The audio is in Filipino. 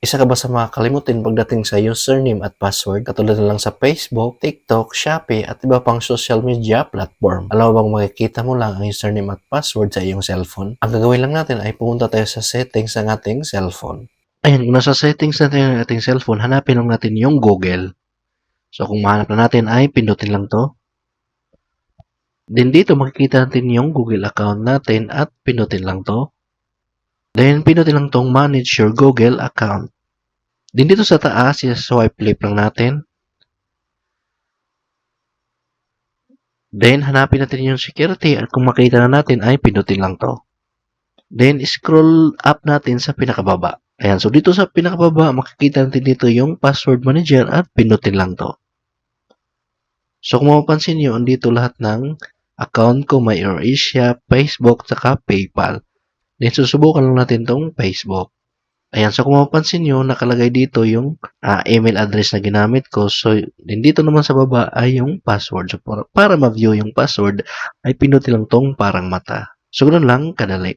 Isa ka ba sa mga kalimutin pagdating sa username at password katulad na lang sa Facebook, TikTok, Shopee at iba pang social media platform? Alam mo bang makikita mo lang ang username at password sa iyong cellphone? Ang gagawin lang natin ay pumunta tayo sa settings ng ating cellphone. Ayan, kung nasa settings natin ng ating cellphone, hanapin lang natin yung Google. So kung mahanap na natin ay pindutin lang to. Then dito makikita natin yung Google account natin at pindutin lang to. Then pindutin lang tong manage your Google account. Then dito sa taas, swipe left lang natin. Then hanapin natin yung security at kung makita na natin ay pindutin lang to. Then scroll up natin sa pinakababa. Ayan, so dito sa pinakababa, makikita natin dito yung password manager at pindutin lang to. So kung mapapansin nyo, andito lahat ng account ko, may AirAsia, Facebook, saka PayPal. Then susubukan lang natin tong Facebook. Ayan, so kung mapapansin nyo, nakalagay dito yung email address na ginamit ko. So, din dito naman sa baba ay yung password. So, para ma-view yung password, ay pinutin lang tong parang mata. So, ganoon lang kadali.